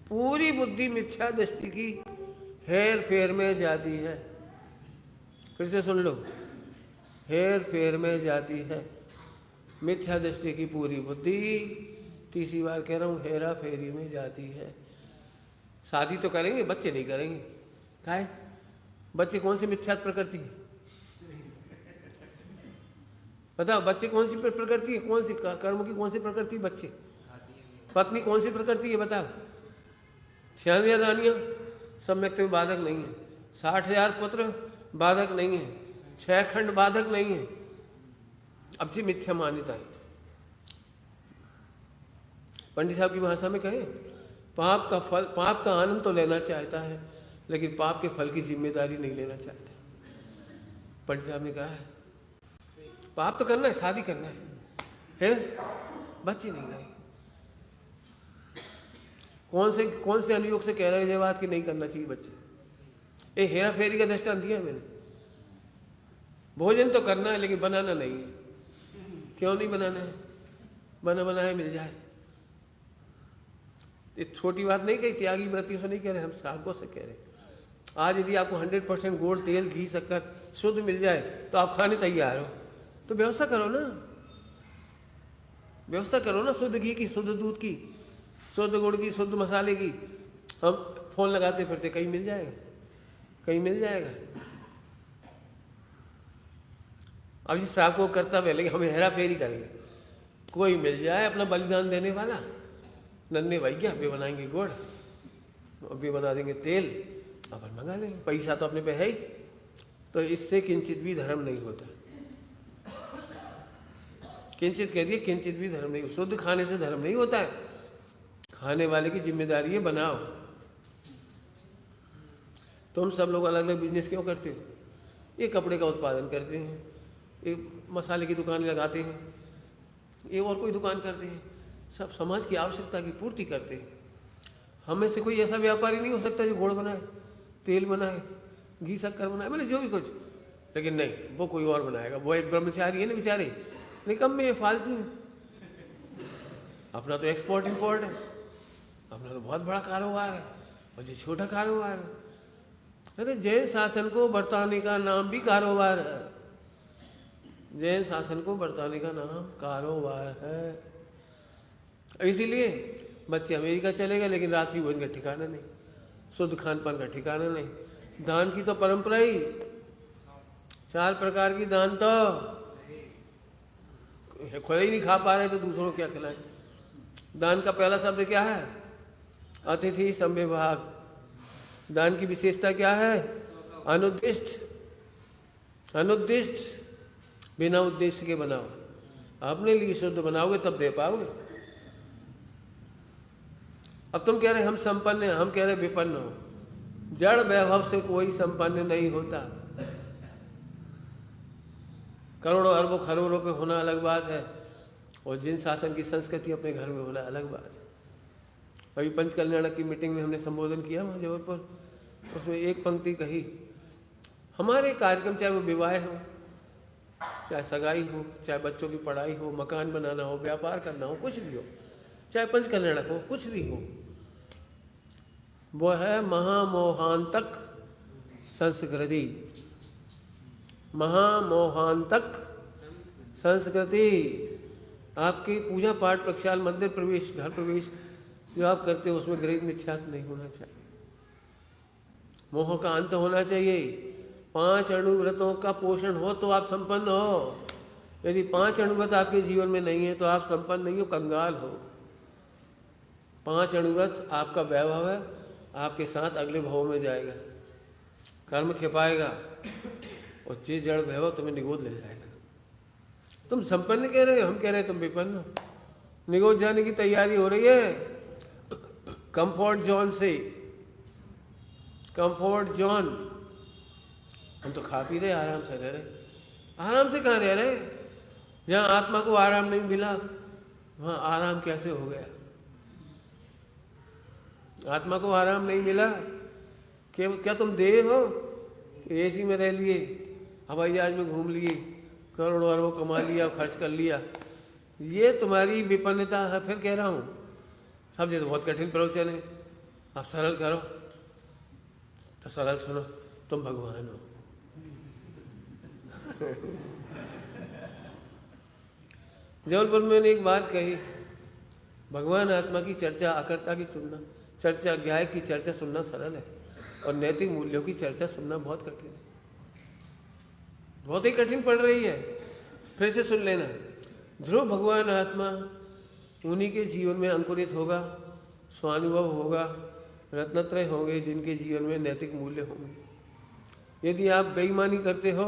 पूरी बुद्धि मिथ्या दृष्टि की हेर फेर में जाती है। फिर से सुन लो, हेर फेर में जाती है मिथ्या दृष्टि की पूरी बुद्धि। तीसरी बार कह रहा हूँ, हेरा फेरी में जाती है। शादी तो करेंगे, बच्चे नहीं करेंगे। काहे? बच्चे कौन सी मिथ्या प्रकृति है? बताओ, बच्चे कौन सी प्रकृति है? कौन सी कर्म की कौन सी प्रकृति बच्चे? पत्नी कौन सी प्रकृति है बताओ? 96 रानियां सम्यक में बाधक नहीं है, 60,000 पुत्र बाधक नहीं है, 6 खंड बाधक नहीं है। अब जी मिथ्या मान्यता है। पंडित साहब की भाषा में कहें, पाप का फल, पाप का आनंद तो लेना चाहता है लेकिन पाप के फल की जिम्मेदारी नहीं लेना चाहता। पंडित साहब ने कहा है, पाप तो करना है, शादी करना है, बच्चे नहीं करेंगे। कौन से अनुयोग से कह रहे हैं ये बात कि नहीं करना चाहिए बच्चे? ये हेरा फेरी का दृष्टांत दिया मैंने। भोजन तो करना है लेकिन बनाना नहीं है। क्यों नहीं बनाना है? बना बनाया मिल जाए। ये छोटी बात नहीं कही, त्यागी व्रतियों से नहीं कह रहे, हम साधकों से कह रहे हैं। आज यदि आपको 100% गुड़, तेल, घी, शक्कर शुद्ध मिल जाए तो आप खाने तैयार हो, तो व्यवस्था करो ना, व्यवस्था करो ना, शुद्ध घी की, शुद्ध दूध की, शुद्ध गुड़ की, शुद्ध मसाले की। हम फोन लगाते फिरते, कहीं मिल जाएगा, कहीं मिल जाएगा। अब इस साहब को करता है लेकिन हमें हेरा फेरी करेंगे। कोई मिल जाए अपना बलिदान देने वाला, नन्हे भैया वे बनाएंगे गुड़, वे बना देंगे तेल, अपन मंगा लेंगे, पैसा तो अपने पे है ही। तो इससे किंचित भी धर्म नहीं होता। किंचित कह दिए, किंचित भी धर्म नहीं। शुद्ध खाने से धर्म नहीं होता है। खाने वाले की जिम्मेदारी है बनाओ। तुम सब लोग अलग अलग बिजनेस क्यों करते हो? ये कपड़े का उत्पादन करते हैं, ये मसाले की दुकान लगाते हैं, ये और कोई दुकान करते हैं, सब समाज की आवश्यकता की पूर्ति करते हैं। हमें से कोई ऐसा व्यापारी नहीं हो सकता जो गुड़ बनाए, तेल बनाए, घी शक्कर बनाए, मतलब जो भी कुछ, लेकिन नहीं, वो कोई और बनाएगा। वो एक ब्रह्मचारी है ना बेचारे, निकम में फालतू है। अपना तो एक्सपोर्ट इंपोर्ट है, अपना तो बहुत बड़ा कारोबार है और ये छोटा कारोबार है। अरे जैन शासन को बरताने का नाम भी कारोबार है। जैन शासन को बरताने का नाम कारोबार है। इसीलिए बच्चे अमेरिका चले गए लेकिन रात्रि भोजन का ठिकाना नहीं, शुद्ध खान पान का ठिकाना नहीं। दान की तो परंपरा ही 4 प्रकार की दान तो खुद ही नहीं खा पा रहे तो दूसरों को क्या खिलाएं। दान का पहला शब्द क्या है? अतिथि संविभाग। दान की विशेषता क्या है? अनुद्दिष्ट। अनुद्दिष्ट, बिना उद्देश्य के बनाओ। अपने लिए शुद्ध बनाओगे तब दे पाओगे। अब तुम कह रहे हम संपन्न हैं, हम कह रहे विपन्न हो। जड़ वैभव से कोई संपन्न नहीं होता। करोड़ों अरबों खरबों पे होना अलग बात है और जिन शासन की संस्कृति अपने घर में होना अलग बात है। अभी पंचकल्याण की मीटिंग में हमने संबोधन किया वहाँ जबलपुर, उसमें एक पंक्ति कही, हमारे कार्यक्रम चाहे वो विवाह हो, चाहे सगाई हो, चाहे बच्चों की पढ़ाई हो, मकान बनाना हो, व्यापार करना हो, कुछ भी हो, चाहे पंचकल्याणक हो, कुछ भी हो, वो है महामोहांतक संस्कृति। महामोहांतक संस्कृति। आपकी पूजा पाठ, प्रक्षाल, मंदिर प्रवेश, घर प्रवेश जो आप करते हो उसमें गृहीत मिथ्यात्व नहीं होना चाहिए। मोह का अंत होना चाहिए। 5 अणुव्रतों का पोषण हो तो आप संपन्न हो। यदि 5 अणुव्रत आपके जीवन में नहीं है तो आप संपन्न नहीं हो, कंगाल हो। 5 अणुव्रत आपका वैभव है, आपके साथ अगले भाव में जाएगा, कर्म खिपाएगा और चीज जड़ वैभव तुम्हें निगोद ले जाएगा। तुम संपन्न कह रहे हो, हम कह रहे हैं तुम विपन्न हो। निगोद जाने की तैयारी हो रही है कंफर्ट जोन से। कंफर्ट जोन, हम तो खा पी रहे, आराम से रह रहे। आराम से कहाँ रह रहे? जहाँ आत्मा को आराम नहीं मिला वहाँ आराम कैसे हो गया? आत्मा को आराम नहीं मिला, क्या तुम देव हो? एसी में रह लिए, हवाई जहाज में घूम लिए, करोड़ों अरबों कमा लिया, खर्च कर लिया, ये तुम्हारी विपन्नता है। फिर कह रहा हूँ, समझे तो बहुत कठिन प्रवचन है। आप सरल करो तो सरल सुनो, तुम भगवान हो। जबलपुर में मैंने एक बात कही, भगवान आत्मा की चर्चा, अकर्ता की सुनना चर्चा, ज्ञाय की चर्चा सुनना सरल है, और नैतिक मूल्यों की चर्चा सुनना बहुत कठिन है, बहुत ही कठिन पड़ रही है। फिर से सुन लेना, ध्रुव भगवान आत्मा उन्हीं के जीवन में अंकुरित होगा, स्वानुभव होगा, रत्नत्रय होंगे जिनके जीवन में नैतिक मूल्य होंगे। यदि आप बेईमानी करते हो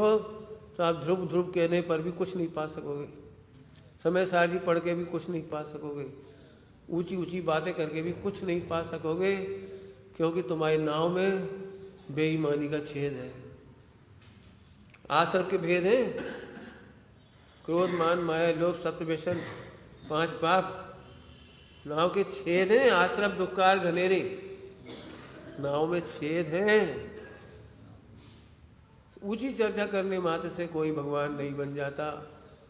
तो आप ध्रुव ध्रुव कहने पर भी कुछ नहीं पा सकोगे, समय सारजी पढ़ के भी कुछ नहीं पा सकोगे, ऊंची ऊंची बातें करके भी कुछ नहीं पा सकोगे, क्योंकि तुम्हारे नाव में बेईमानी का छेद है। आश्रम के भेद हैं, क्रोध मान माया लोभ सत्य व्यसन 5 पाप, नाव के छेद हैं, आश्रम दुक्कार घनेरे, नाव में छेद हैं। ऊंची चर्चा करने मात्र से कोई भगवान नहीं बन जाता,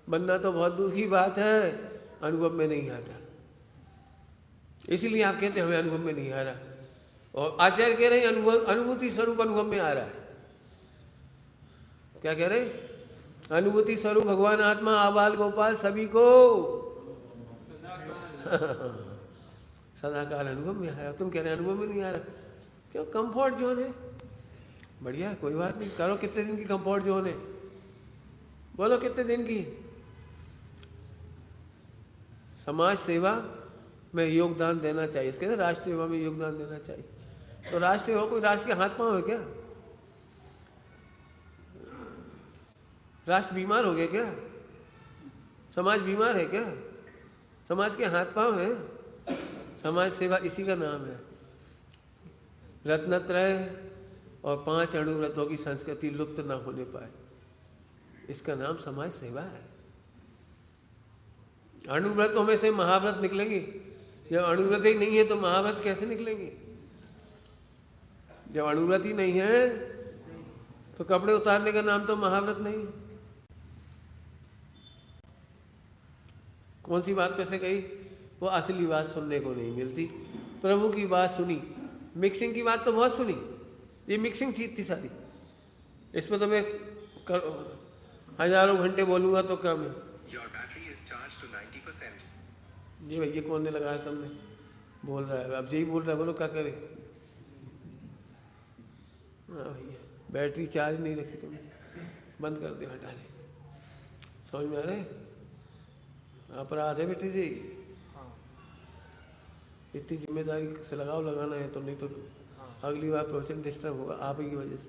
बनना तो बहुत दूर की बात है, अनुभव में नहीं आता। इसीलिए आप कहते हैं हमें अनुभव में नहीं आ रहा, और आचार्य कह रहे हैं अनुभूति स्वरूप अनुभव में आ रहा है। क्या कह रहे हैं? अनुभूति स्वरूप भगवान आत्मा आबाल गोपाल सभी को सदाकाल अनुभव में आ रहा। तुम कह रहे हैं अनुभव में नहीं आ रहा, क्यों? कंफर्ट जोन है। बढ़िया, कोई बात नहीं, करो। कितने दिन की कंफर्ट जोन है? बोलो कितने दिन की? समाज सेवा में योगदान देना चाहिए, इसके राष्ट्र सेवा में योगदान देना चाहिए। तो राष्ट्र सेवा कोई राष्ट्र के हाथ पांव है क्या? राष्ट्र बीमार हो गए क्या? समाज बीमार है क्या? समाज के हाथ पांव है। समाज सेवा इसी का नाम है। रत्नत्रय और 5 अणुव्रतों की संस्कृति लुप्त ना होने पाए, इसका नाम समाज सेवा है। अणुव्रतों में से महाव्रत निकलेंगे, जब अणुव्रत ही नहीं है तो महाव्रत कैसे निकलेंगे? जब अणुव्रत ही नहीं है तो कपड़े उतारने का नाम तो महाव्रत नहीं। कौन सी बात कैसे कही? वो असली बात सुनने को नहीं मिलती। प्रभु की बात सुनी, मिक्सिंग की बात तो बहुत सुनी, ये मिक्सिंग चीज थी सारी। इसमें तो मैं हजारों घंटे बोलूंगा तो कम है। जी भैया कौन ने लगाया? तुमने बोल रहा है, अब यही बोल रहा है, बोलो क्या करे। हाँ भैया, बैटरी चार्ज नहीं रखी तुमने, बंद कर दे, हटा ले। समझ में आ रहे? अपराध है बेटी जी, इतनी जिम्मेदारी से लगाओ, लगाना है तो, नहीं तो अगली बार प्रवचन डिस्टर्ब होगा आप ही की वजह से।